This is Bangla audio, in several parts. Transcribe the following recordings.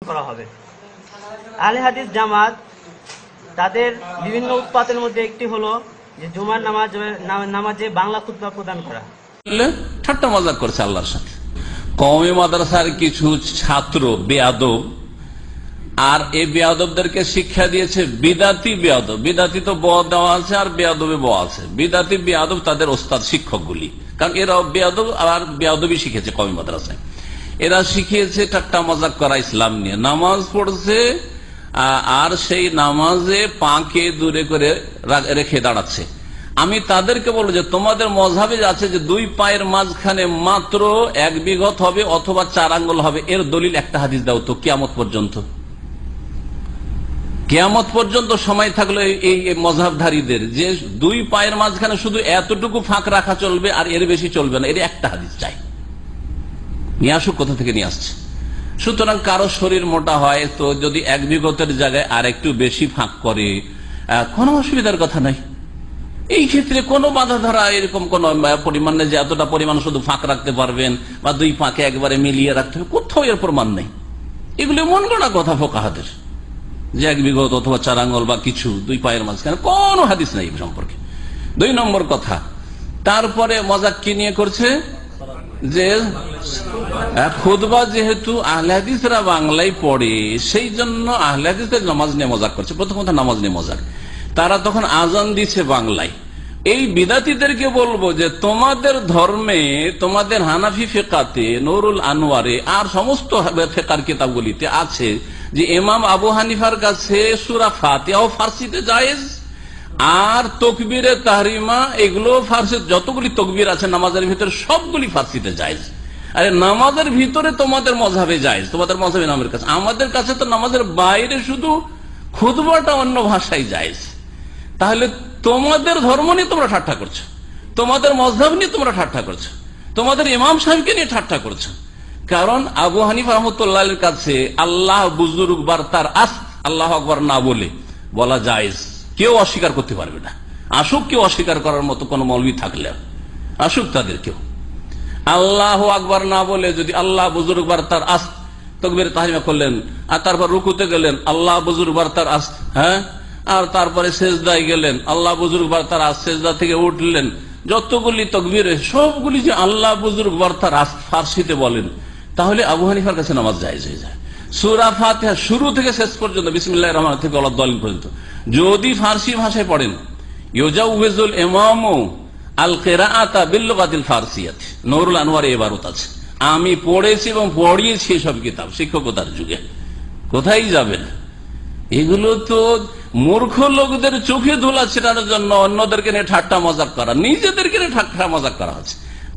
করা হবে। আহলে হাদিস জামাত তাদের বিভিন্ন উৎপাতের মধ্যে একটি হলো যে জুমার নামাজে বাংলা খুতবা প্রদান করা। ঠাট্টা মজাক করছে আল্লাহর সাথে। কওমি মাদ্রাসার কিছু ছাত্র বেয়াদব, আর এই বেয়াদবদেরকে শিক্ষা দিয়েছে বিদাতি বেয়াদব। বিদাতি তো ব দেওয়া আছে আর বেয়াদবে ব আছে। বিদাতি বেয়াদব তাদের ওস্তাদ শিক্ষকগুলি, কারণ এরা বেয়াদব আর বেয়াদবই শিখেছে কওমি মাদ্রাসায়। এরা শিখিয়েছে ঠাট্টা মজাক করা ইসলাম নিয়ে। নামাজ পড়ছে আর সেই নামাজে পাকে দূরে করে রেখে দাঁড়াচ্ছে। আমি তাদেরকে বলবো যে তোমাদের মযহাবে আছে যে দুই পায়ের মাঝখানে মাত্র 1 বিঘত হবে অথবা 4 আঙ্গুল হবে, এর দলিল একটা হাদিস দাও তো। কিয়ামত পর্যন্ত, কিয়ামত পর্যন্ত সময় থাকলো এই মযহাবধারীদের যে দুই পায়ের মাঝখানে শুধু এতটুকু ফাঁক রাখা চলবে আর এর বেশি চলবে না, এর একটা হাদিস চাই। নিয়ে আসুক, কোথা থেকে নিয়ে আসছে। সুতরাং কারো শরীর মোটা হয় তো যদি 1 বিঘতের জায়গায় আর একটু বেশি ফাঁক করে কোনো অসুবিধার কথা নাই। এই ক্ষেত্রে কোনো বাধা ধরা এরকম কোন পরিমাণ নেই যে এতটা পরিমাণ শুধু ফাঁক রাখতে পারবেন বা দুই ফাঁকে একবারে মিলিয়ে রাখতে হবে, কোথাও এর প্রমাণ নেই। এগুলো মন গড়া কথা ফোকাহাদের, যে 1 বিঘত অথবা 4 আঙ্গুল বা কিছু দুই পায়ের মাঝখানে কোনো হাদিস নেই সম্পর্কে। 2 নম্বর কথা, তারপরে মজাক কি নিয়ে করছে যে খুতবা যেহেতু আহলে হাদিসরা বাংলায় পড়ে সেই জন্য আহলে হাদিসদের নামাজ নিয়ে মজাক করছে। প্রথম কথা নামাজ নিয়ে মজাক, তারা তখন আজান দিচ্ছে বাংলায়। এই বিদাতীদেরকে বলবো যে তোমাদের ধর্মে, তোমাদের হানাফি ফিকাতে, নুরুল আনোয়ারে আর সমস্ত ফিকার কিতাবগুলিতে আছে যে ইমাম আবু হানিফার কাছে সূরা ফাতিহাও ফারসিতে জায়েজ, আর তাকবীরে তাহরিমা এগুলো ফারসি, যতগুলি তাকবীর আছে নামাজের ভিতরে সবগুলি ফারসিতে জায়েজ। আরে নামাজের ভিতরে তোমাদের মযহাবে জায়েজ, তোমাদের মযহাবে ইমামের কাছে। আমাদের কাছে তো নামাজের বাইরে শুধু খুতবাটা অন্য ভাষায় জায়েজ। তাহলে তোমাদের ধর্ম নিয়ে তোমরা ঠাট্টা করছো, তোমাদের মযহাব নিয়ে তোমরা ঠাট্টা করছো, তোমাদের ইমাম সাহেবকে নিয়ে ঠাট্টা করছো। কারণ আবু হানিফা রাহমাতুল্লাহির কাছে আল্লাহ বুজুর্গ বার তার আল্লাহু আকবার না বলা জায়েজ, কেউ অস্বীকার করতে পারবে না। আসুক কেউ অস্বীকার করার মতো কোন মৌলবী থাকলে আসুক, তাদের কেউ আল্লাহু আকবার না বলে যদি আল্লাহ বুজুর্গ বার তার তাকবীর তাহরিমা করলেন আর তারপর রুকুতে গেলেন আল্লাহ বুজুর্গ বার তার হ্যাঁ, আর তারপরে সেজদায় গেলেন আল্লাহ বুজুর্গ বার তার সেজদা থেকে উঠলেন, যতগুলি তাকবীর সবগুলি যে আল্লাহ বুজুর্গ বার তার ফারসিতে বলেন, তাহলে আবু হানিফার কাছে নামাজ জায়েজ হয়ে যায়। সূরা ফাতিহা শুরু থেকে শেষ পর্যন্ত বিসমিল্লাহির রহমানির থেকে ওয়ালাদ-দালিন পর্যন্ত যদি ফারসি ভাষায় পড়েন, ইউজাউযুল ইমামু আল কিরাআতা বিল লুগাতিল ফারসিয়াত, নুরুল আনোয়ারে ইবারত আছে। আমি পড়েছি এবং পড়িয়েছি সব কিতাব শিক্ষকতার যুগে। কোথায় যাবেন? এগুলো তো মূর্খ লোকদের চোখে ধুলা ছেটানোর জন্য অন্যদেরকে নিয়ে ঠাট্টা মজাক করা, নিজেদেরকে নিয়ে ঠাট্টা মজাক করা হচ্ছে।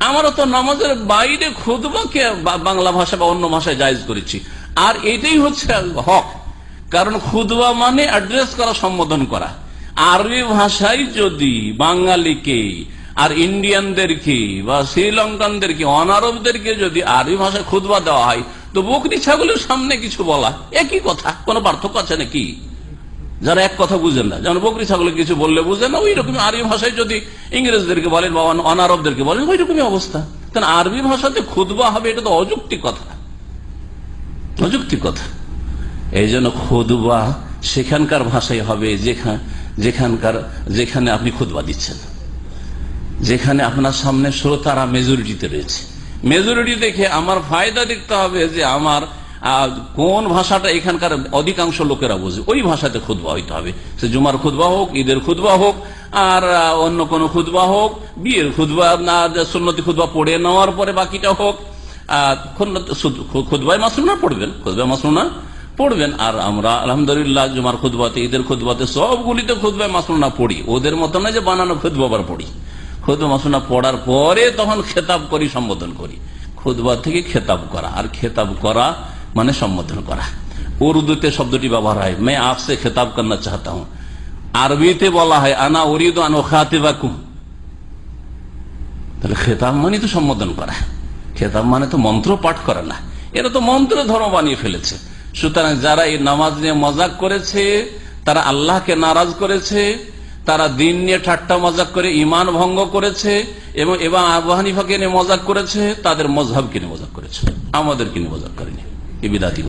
আমরা তো নামাজের বাইরে খুতবাকে বাংলা ভাষা বা অন্য ভাষায় জায়েজ করেছি, আর এটাই হচ্ছে হক। কারণ খুতবা মানে অ্যাড্রেস করা, সম্বোধন করা। আরবি ভাষায় যদি বাঙালিকে আর ইন্ডিয়ানদেরকে বা শ্রীলঙ্কানদেরকে, অনারবদেরকে যদি আরবি ভাষায় খুতবা দেওয়া হয় তো বকরি ছাগলের সামনে কিছু বলা একই কথা, কোনো পার্থক্য আছে নাকি? যারা এক কথা বুঝেন না, যেমন বকরি ছাগলের কিছু বললে বুঝেন না, ওই রকম আরবি ভাষায় যদি ইংরেজদেরকে বলেন বা অনারবদেরকে বলেন ওই রকমই অবস্থা। কারণ আরবি ভাষাতে খুতবা হবে, এটা তো অযৌক্তিক কথা, অযৌক্তিক কথা। এই জন্য খুতবা সেখানকার ভাষায় হবে যেখানে আপনি খুতবা দিচ্ছেন, যেখানে আপনার সামনে শ্রোতারা মেজরিটিতে রয়েছে। মেজরিটি দেখে আমার ফায়দা দেখতে হবে যে আমার কোন ভাষাটা এখানকার অধিকাংশ লোকেরা বোঝে, ওই ভাষাতে খুতবা হইতে হবে। সে জুমার খুতবা হোক, ঈদের খুতবা হোক, আর অন্য কোন খুতবা হোক, বিয়ের খুতবা না সুন্নতি খুতবা পড়ে নেওয়ার পরে বাকিটা হোক, খুতবায় মাসনুনা পড়বেন, খুতবায় মাসনুনা পড়বেন। আর আমরা আলহামদুলিল্লাহ জুমার খুতবাতে, ঈদের খুতবাতে সবগুলিতে খুতবায় মাসনুনা পড়ি। ওদের মতো না যে বানানো খুতবা আবার পড়ি। খুতবা মাসনুনা পড়ার পরে তখন খেতাব করি, সম্বোধন করি। খুতবা থেকে খেতাব করা, আর খেতাব করা মানে সম্বোধন করা। উর্দুতে শব্দটি ব্যবহার হয় मैं आपसे খেতাব करना चाहता हूं, আরবিতে বলা হয় আনা উরিদু আন উখাতিবাকুম। তাহলে খেতাব মানে তো সম্বোধন করা, খেতাব মানে তো মন্ত্র পাঠ করা না। এরা তো মন্ত্র ধর্ম বানিয়ে ফেলেছে। সুতরাং যারা এই নামাজ নিয়ে মজাক করেছে তারা আল্লাহকে নারাজ করেছে, তারা দিন নিয়ে ঠাট্টা মজাক করে ঈমান ভঙ্গ করেছে, এবং আবু হানিফাকে নিয়ে মজাক করেছে, তাদের মযহাবকে নিয়ে মজাক করেছে, আমাদেরকে নিয়ে মজাক করেনি। এই বিদাতি।